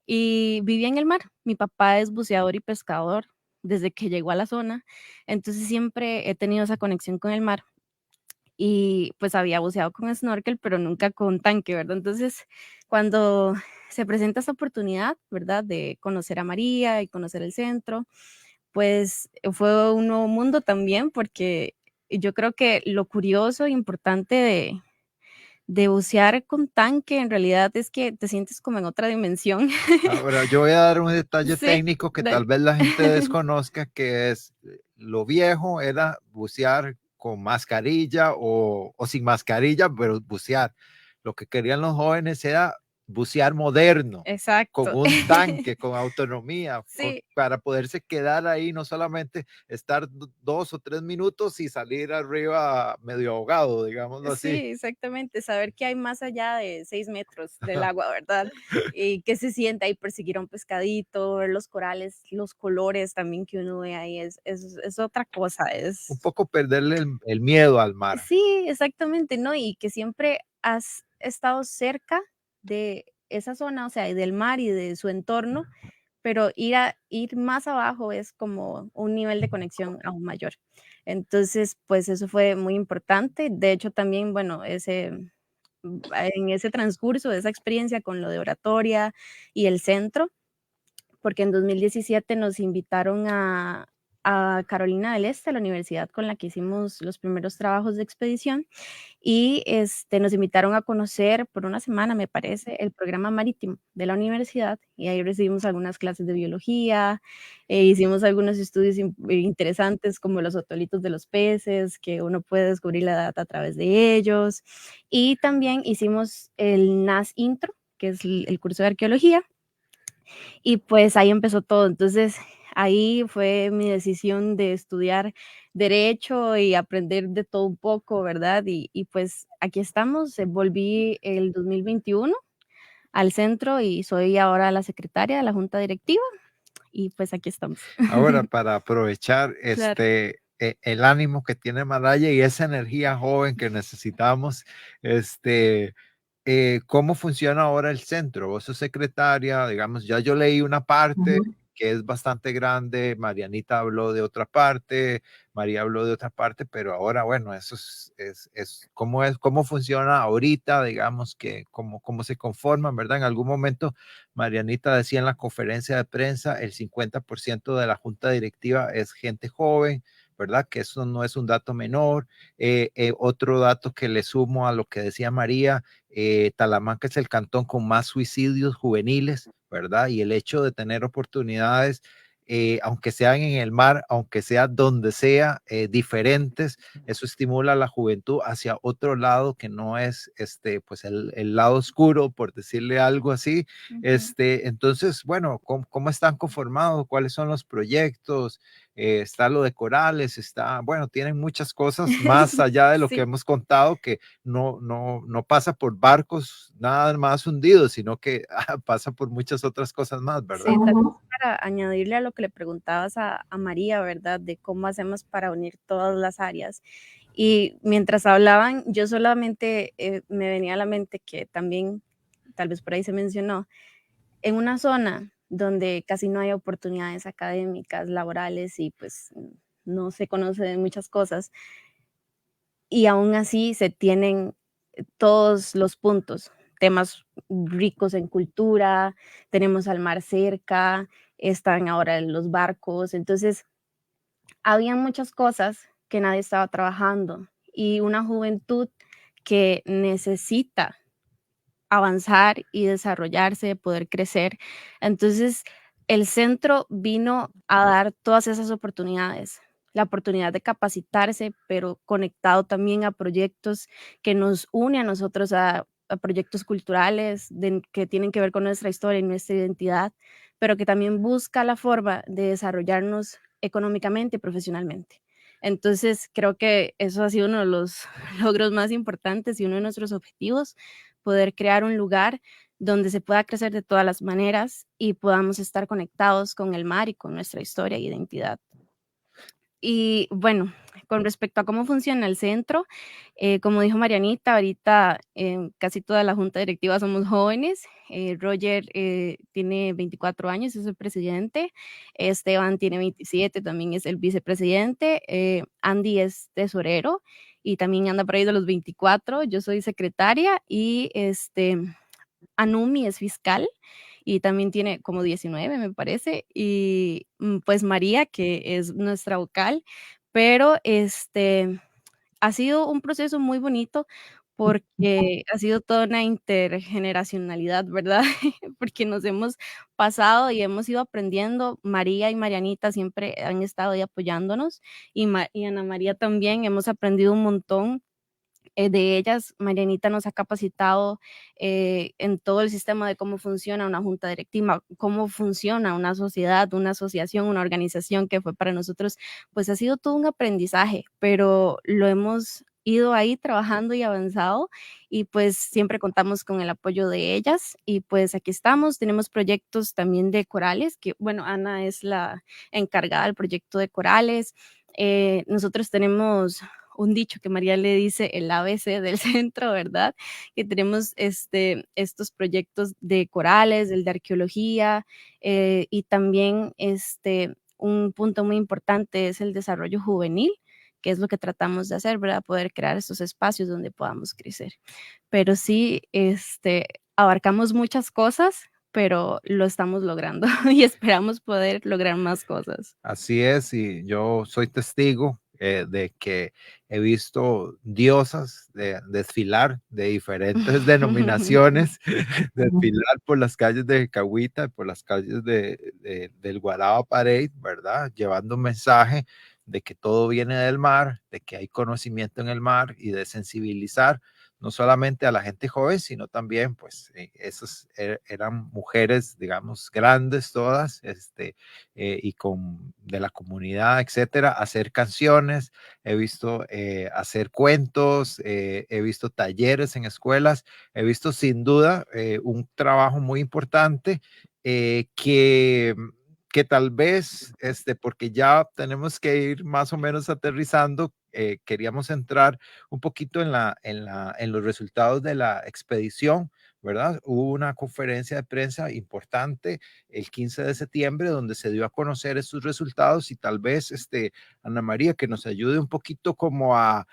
y vivía en el mar. Mi papá es buceador y pescador desde que llegó a la zona, entonces siempre he tenido esa conexión con el mar y pues había buceado con snorkel, pero nunca con tanque, ¿verdad? Entonces, cuando se presenta esa oportunidad, ¿verdad? De conocer a María y conocer el centro, pues fue un nuevo mundo también, porque yo creo que lo curioso e importante de bucear con tanque en realidad es que te sientes como en otra dimensión. Ahora, yo voy a dar un detalle Sí, técnico que tal dale. vez la gente desconozca, que es lo viejo era bucear con mascarilla o sin mascarilla, pero bucear. Lo que querían los jóvenes era bucear moderno, con Exacto. un tanque, con autonomía, Sí, para poderse quedar ahí, no solamente estar 2 o 3 minutos y salir arriba medio ahogado, digámoslo así. sí, exactamente. Saber que hay más allá de 6 metros del agua, ¿verdad? Y que se siente ahí perseguir a un pescadito, ver los corales, los colores también que uno ve ahí, es otra cosa, Un es poco perderle el miedo al mar. sí, exactamente, ¿no? Y que siempre has estado cerca de esa zona, o sea, y del mar y de su entorno, pero ir más abajo es como un nivel de conexión aún mayor. Entonces, pues eso fue muy importante. De hecho, también, bueno, en ese transcurso de esa experiencia con lo de oratoria y el centro, porque en 2017 nos invitaron a Carolina del Este, la universidad con la que hicimos los primeros trabajos de expedición, y nos invitaron a conocer por una semana, me parece, el programa marítimo de la universidad, y ahí recibimos algunas clases de biología, hicimos algunos estudios interesantes como los otolitos de los peces, que uno puede descubrir la edad a través de ellos, y también hicimos el NAS Intro, que es el curso de arqueología, y pues ahí empezó todo. Entonces, ahí fue mi decisión de estudiar derecho y aprender de todo un poco, ¿verdad? Y pues aquí estamos, volví el 2021 al centro y soy ahora la secretaria de la junta directiva y pues aquí estamos. Ahora, para aprovechar Claro. el ánimo que tiene Maraya y esa energía joven que necesitamos, ¿cómo funciona ahora el centro? Vos sos secretaria, digamos, ya yo leí una parte Ujú. que es bastante grande. Marianita habló de otra parte, María habló de otra parte, pero ahora, bueno, eso es cómo funciona ahorita, digamos que cómo se conforman, ¿verdad? En algún momento Marianita decía en la conferencia de prensa, el 50% de la junta directiva es gente joven, ¿verdad? Que eso no es un dato menor. Otro dato que le sumo a lo que decía María, Talamanca es el cantón con más suicidios juveniles, ¿verdad? Y el hecho de tener oportunidades, aunque sean en el mar, aunque sea donde sea, diferentes, eso estimula a la juventud hacia otro lado que no es pues el lado oscuro, por decirle algo así. Entonces, bueno, ¿cómo están conformados? ¿Cuáles son los proyectos? Está lo de corales, bueno, tienen muchas cosas más allá de lo que hemos contado, que no pasa por barcos nada más hundidos, sino que pasa por muchas otras cosas más, ¿verdad? Sí, tal vez para añadirle a lo que le preguntabas a María, ¿verdad? De cómo hacemos para unir todas las áreas. Y mientras hablaban, yo solamente me venía a la mente que también, tal vez por ahí se mencionó, en una zona donde casi no hay oportunidades académicas, laborales y pues no se conocen muchas cosas, y aún así se tienen todos los puntos, temas ricos en cultura, tenemos al mar cerca, están ahora los barcos, entonces había muchas cosas que nadie estaba trabajando y una juventud que necesita avanzar y desarrollarse, poder crecer. Entonces, el centro vino a dar todas esas oportunidades, la oportunidad de capacitarse, pero conectado también a proyectos que nos une a nosotros, a proyectos culturales que tienen que ver con nuestra historia y nuestra identidad, pero que también busca la forma de desarrollarnos económicamente y profesionalmente. Entonces, creo que eso ha sido uno de los logros más importantes y uno de nuestros objetivos, poder crear un lugar donde se pueda crecer de todas las maneras y podamos estar conectados con el mar y con nuestra historia e identidad. Y bueno, con respecto a cómo funciona el centro, como dijo Marianita, ahorita casi toda la junta directiva somos jóvenes. Roger tiene 24 años, es el presidente. Esteban tiene 27, también es el vicepresidente. Andy es tesorero y también anda por ahí de los 24. Yo soy secretaria y Anumi es fiscal y también tiene como 19, me parece, y pues María, que es nuestra vocal, pero ha sido un proceso muy bonito porque ha sido toda una intergeneracionalidad, ¿verdad? Porque nos hemos pasado y hemos ido aprendiendo. María y Marianita siempre han estado ahí apoyándonos y Ana María también, hemos aprendido un montón de ellas. Marianita nos ha capacitado en todo el sistema de cómo funciona una junta directiva, cómo funciona una sociedad, una asociación, una organización, que fue para nosotros, pues ha sido todo un aprendizaje, pero lo hemos ido ahí trabajando y avanzado y pues siempre contamos con el apoyo de ellas y pues aquí estamos, tenemos proyectos también de corales, que bueno, Ana es la encargada del proyecto de corales. Nosotros tenemos un dicho que María le dice el ABC del centro, ¿verdad? Que tenemos estos proyectos de corales, el de arqueología y también un punto muy importante es el desarrollo juvenil, que es lo que tratamos de hacer, ¿verdad? Poder crear estos espacios donde podamos crecer. Pero sí, abarcamos muchas cosas, pero lo estamos logrando y esperamos poder lograr más cosas. Así es, y yo soy testigo de que he visto diosas desfilar de diferentes denominaciones, desfilar por las calles de Cahuita, por las calles del Guaraba Parade, ¿verdad? Llevando un mensaje de que todo viene del mar, de que hay conocimiento en el mar y de sensibilizar no solamente a la gente joven, sino también, pues, esas eran mujeres, digamos, grandes todas, y de la comunidad, etcétera, hacer canciones, he visto hacer cuentos, he visto talleres en escuelas, he visto sin duda un trabajo muy importante que tal vez, porque ya tenemos que ir más o menos aterrizando, queríamos entrar un poquito en los resultados de la expedición, ¿verdad? Hubo una conferencia de prensa importante el 15 de septiembre donde se dio a conocer estos resultados y tal vez, Ana María, que nos ayude un poquito como a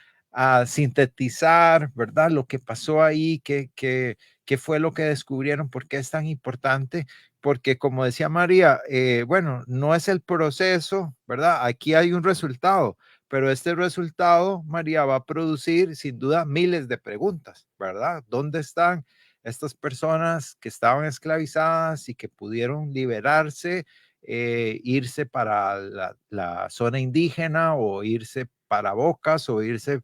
sintetizar, ¿verdad? Lo que pasó ahí, qué fue lo que descubrieron, por qué es tan importante, porque como decía María, bueno, no es el proceso, ¿verdad? Aquí hay un resultado, pero este resultado, María, va a producir sin duda miles de preguntas, ¿verdad? ¿Dónde están estas personas que estaban esclavizadas y que pudieron liberarse, irse para la zona indígena o irse para Bocas o irse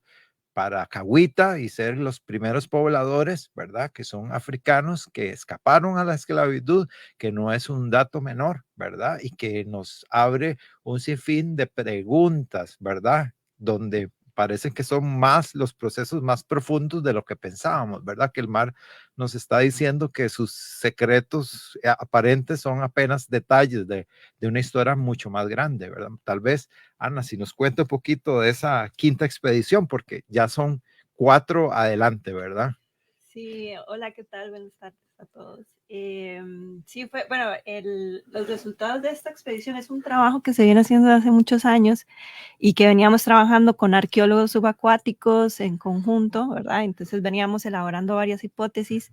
para Cahuita y ser los primeros pobladores, ¿verdad? Que son africanos que escaparon a la esclavitud, que no es un dato menor, ¿verdad? Y que nos abre un sinfín de preguntas, ¿verdad? Donde parece que son más los procesos más profundos de lo que pensábamos, ¿verdad? Que el mar nos está diciendo que sus secretos aparentes son apenas detalles de una historia mucho más grande, ¿verdad? Tal vez Ana, si nos cuenta un poquito de esa quinta expedición, porque ya son 4 adelante, ¿verdad? Sí, hola, ¿qué tal? Buenas tardes a todos. Sí, bueno, los resultados de esta expedición es un trabajo que se viene haciendo hace muchos años y que veníamos trabajando con arqueólogos subacuáticos en conjunto, ¿verdad? Entonces veníamos elaborando varias hipótesis.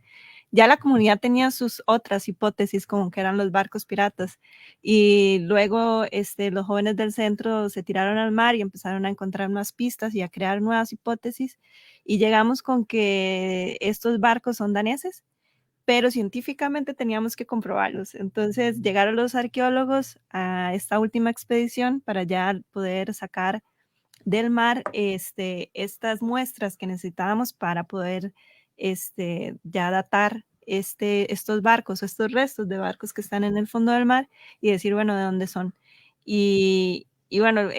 Ya la comunidad tenía sus otras hipótesis, como que eran los barcos piratas, y luego los jóvenes del centro se tiraron al mar y empezaron a encontrar más pistas y a crear nuevas hipótesis, y llegamos con que estos barcos son daneses, pero científicamente teníamos que comprobarlos. Entonces llegaron los arqueólogos a esta última expedición para ya poder sacar del mar estas muestras que necesitábamos para poder ya datar estos barcos, estos restos de barcos que están en el fondo del mar y decir, bueno, de dónde son. Y bueno,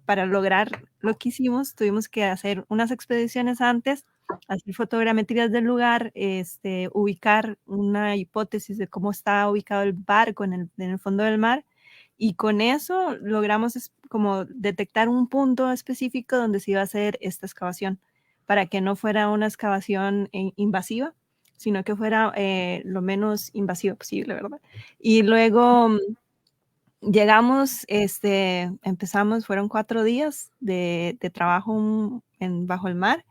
para lograr lo que hicimos, tuvimos que hacer unas expediciones antes, hacer fotogrametrías del lugar, ubicar una hipótesis de cómo estaba ubicado el barco en el fondo del mar, y con eso logramos como detectar un punto específico donde se iba a hacer esta excavación, para que no fuera una excavación invasiva, sino que fuera lo menos invasiva posible, ¿verdad? Y luego llegamos, empezamos, fueron 4 días de trabajo bajo el mar,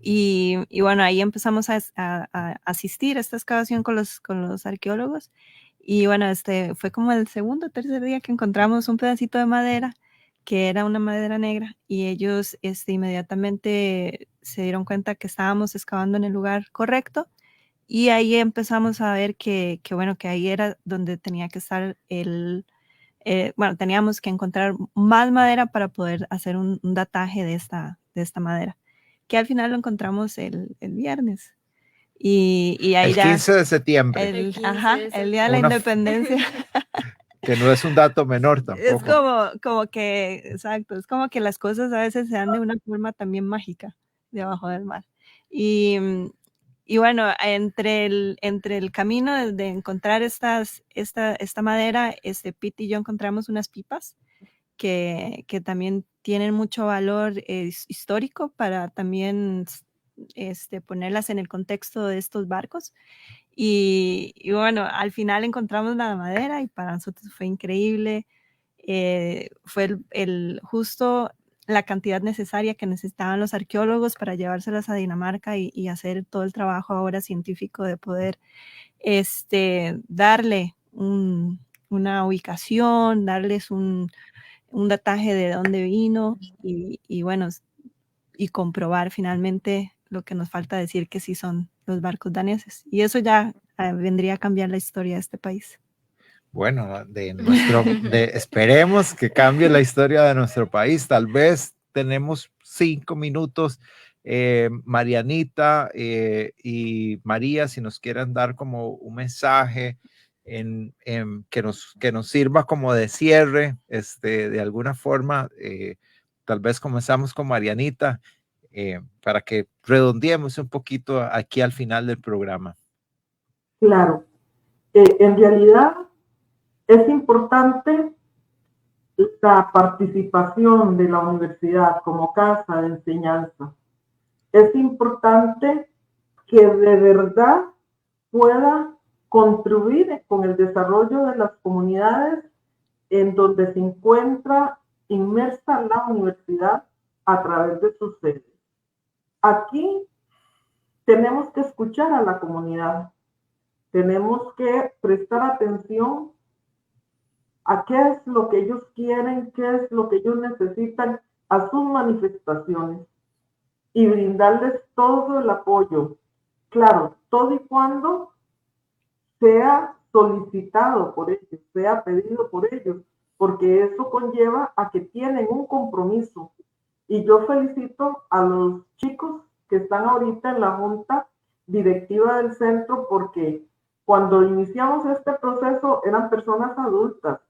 y bueno, ahí empezamos a asistir a esta excavación con los arqueólogos, y bueno, fue como el segundo o tercer día que encontramos un pedacito de madera, que era una madera negra, y ellos inmediatamente se dieron cuenta que estábamos excavando en el lugar correcto, y ahí empezamos a ver que bueno, que ahí era donde tenía que estar bueno, teníamos que encontrar más madera para poder hacer un dataje de esta madera, que al final lo encontramos el viernes. Y ahí el 15 de septiembre. El día de la independencia. Que no es un dato menor tampoco. Es como que, exacto, es como que las cosas a veces se dan de una forma también mágica debajo del mar. Y bueno, entre el camino de encontrar esta madera, Pete y yo encontramos unas pipas que también tienen mucho valor histórico para también ponerlas en el contexto de estos barcos. Y bueno, al final encontramos la madera y para nosotros fue increíble. Fue justo la cantidad necesaria que necesitaban los arqueólogos para llevárselas a Dinamarca y hacer todo el trabajo ahora científico de poder darle una ubicación, darles un dataje de dónde vino y bueno, y comprobar finalmente lo que nos falta decir, que sí son los barcos daneses. Y eso ya vendría a cambiar la historia de este país. Bueno, esperemos que cambie la historia de nuestro país. Tal vez tenemos 5 minutos. Marianita y María, si nos quieren dar como un mensaje que nos sirva como de cierre, de alguna forma, tal vez comenzamos con Marianita para que redondeemos un poquito aquí al final del programa. Claro, en realidad es importante la participación de la universidad como casa de enseñanza. Es importante que de verdad pueda contribuir con el desarrollo de las comunidades en donde se encuentra inmersa la universidad a través de sus sedes. Aquí tenemos que escuchar a la comunidad, tenemos que prestar atención a qué es lo que ellos quieren, qué es lo que ellos necesitan, a sus manifestaciones y brindarles todo el apoyo. Claro, todo y cuando sea solicitado por ellos, sea pedido por ellos, porque eso conlleva a que tienen un compromiso. Y yo felicito a los chicos que están ahorita en la junta directiva del centro, porque cuando iniciamos este proceso eran personas adultas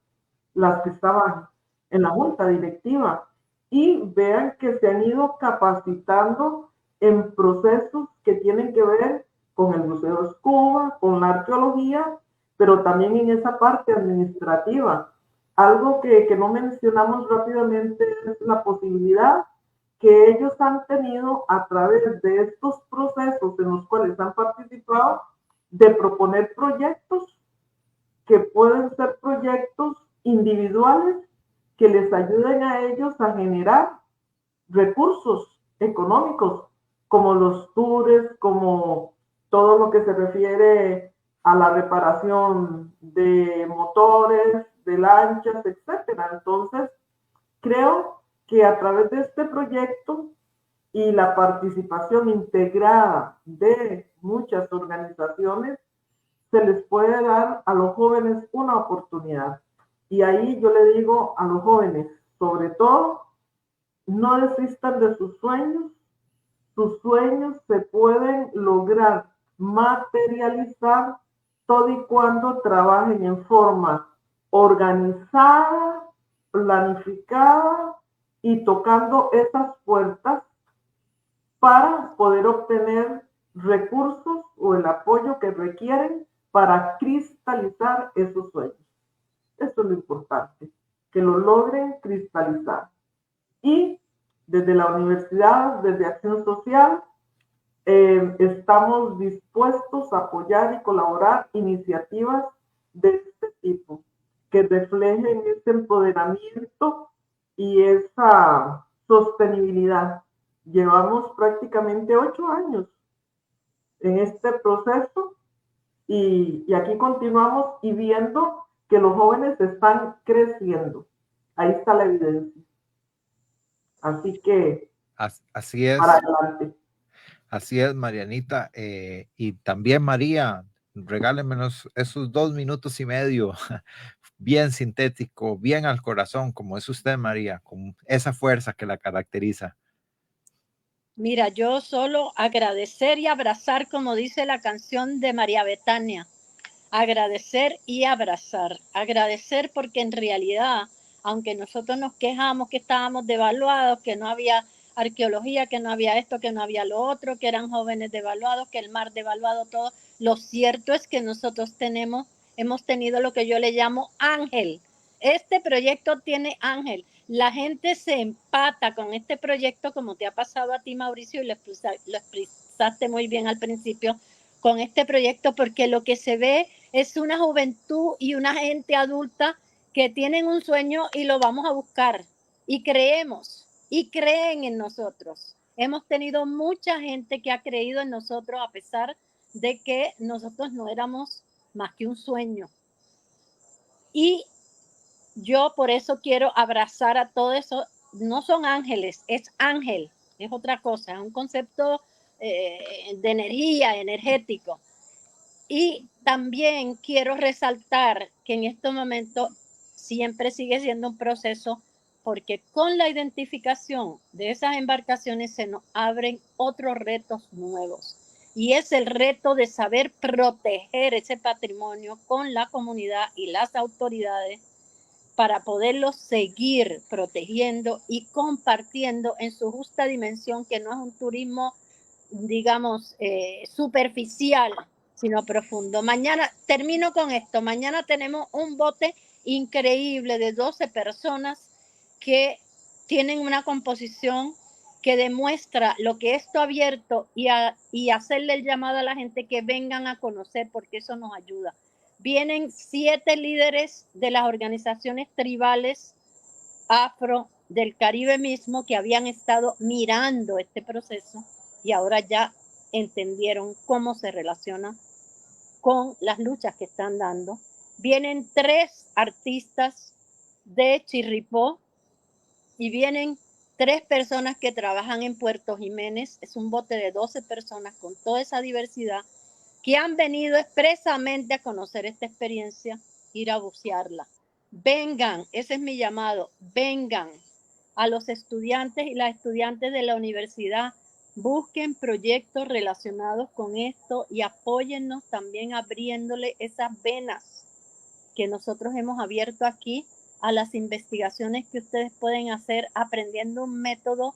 las que estaban en la junta directiva, y vean que se han ido capacitando en procesos que tienen que ver con el Museo Escuba, con la arqueología, pero también en esa parte administrativa. Algo que no mencionamos rápidamente es la posibilidad que ellos han tenido a través de estos procesos en los cuales han participado de proponer proyectos que pueden ser proyectos individuales que les ayuden a ellos a generar recursos económicos, como los tours, como todo lo que se refiere a la reparación de motores, de lanchas, etcétera. Entonces, creo que a través de este proyecto y la participación integrada de muchas organizaciones, se les puede dar a los jóvenes una oportunidad. Y ahí yo le digo a los jóvenes, sobre todo, no desistan de sus sueños se pueden lograr materializar todo y cuando trabajen en forma organizada, planificada y tocando esas puertas para poder obtener recursos o el apoyo que requieren para cristalizar esos sueños. Eso es lo importante, que lo logren cristalizar. Y desde la universidad, desde Acción Social, estamos dispuestos a apoyar y colaborar iniciativas de este tipo, que reflejen ese empoderamiento y esa sostenibilidad. Llevamos prácticamente 8 años en este proceso y aquí continuamos y viendo que los jóvenes están creciendo. Ahí está la evidencia. Así que, así es. para adelante. Así es, Marianita. Y también, María, regálemenos esos 2 minutos y medio, bien sintético, bien al corazón, como es usted, María, con esa fuerza que la caracteriza. Mira, yo solo agradecer y abrazar, como dice la canción de María Betania. Agradecer y abrazar. Agradecer porque en realidad, aunque nosotros nos quejamos que estábamos devaluados, que no había arqueología, que no había esto, que no había lo otro, que eran jóvenes devaluados, que el mar devaluado, todo, lo cierto es que nosotros hemos tenido lo que yo le llamo ángel. Este proyecto tiene ángel. La gente se empata con este proyecto, como te ha pasado a ti, Mauricio, y lo expresaste muy bien al principio, con este proyecto, porque lo que se ve es una juventud y una gente adulta que tienen un sueño y lo vamos a buscar. Y creemos, y creen en nosotros. Hemos tenido mucha gente que ha creído en nosotros a pesar de que nosotros no éramos más que un sueño. Y yo por eso quiero abrazar a todo eso. No son ángeles, es ángel, es otra cosa, es un concepto de energía, energético. Y también quiero resaltar que en este momento siempre sigue siendo un proceso, porque con la identificación de esas embarcaciones se nos abren otros retos nuevos. Y es el reto de saber proteger ese patrimonio con la comunidad y las autoridades para poderlo seguir protegiendo y compartiendo en su justa dimensión, que no es un turismo, digamos, superficial, sino profundo. Mañana, termino con esto, mañana tenemos un bote increíble de 12 personas que tienen una composición que demuestra lo que esto ha abierto y hacerle el llamado a la gente que vengan a conocer, porque eso nos ayuda. Vienen 7 líderes de las organizaciones tribales afro del Caribe mismo que habían estado mirando este proceso y ahora ya entendieron cómo se relaciona con las luchas que están dando. Vienen 3 artistas de Chirripó y vienen 3 personas que trabajan en Puerto Jiménez. Es un bote de 12 personas con toda esa diversidad que han venido expresamente a conocer esta experiencia, ir a bucearla. Vengan, ese es mi llamado, vengan a los estudiantes y las estudiantes de la universidad, busquen proyectos relacionados con esto y apóyennos también abriéndole esas venas que nosotros hemos abierto aquí a las investigaciones que ustedes pueden hacer aprendiendo un método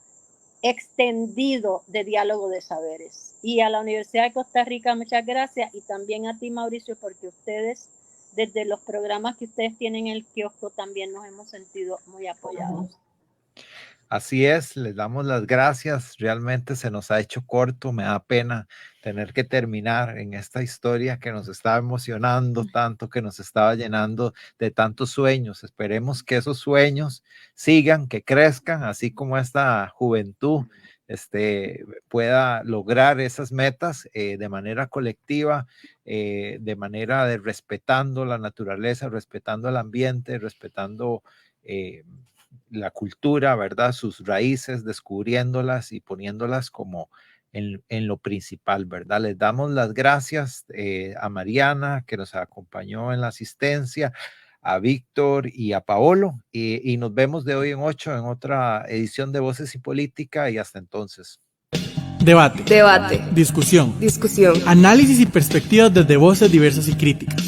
extendido de diálogo de saberes. Y a la Universidad de Costa Rica, muchas gracias, y también a ti, Mauricio, porque ustedes, desde los programas que ustedes tienen en el kiosco, también nos hemos sentido muy apoyados. Así es, les damos las gracias. Realmente se nos ha hecho corto, me da pena tener que terminar en esta historia que nos estaba emocionando tanto, que nos estaba llenando de tantos sueños. Esperemos que esos sueños sigan, que crezcan, así como esta juventud pueda lograr esas metas de manera colectiva, de manera de respetando la naturaleza, respetando el ambiente, respetando la cultura, ¿verdad? Sus raíces, descubriéndolas y poniéndolas como en lo principal, ¿verdad? Les damos las gracias a Mariana, que nos acompañó en la asistencia, a Víctor y a Paolo, y nos vemos de hoy en 8 en otra edición de Voces y Política, y hasta entonces. Debate. Debate. Discusión. Discusión. Análisis y perspectivas desde voces diversas y críticas.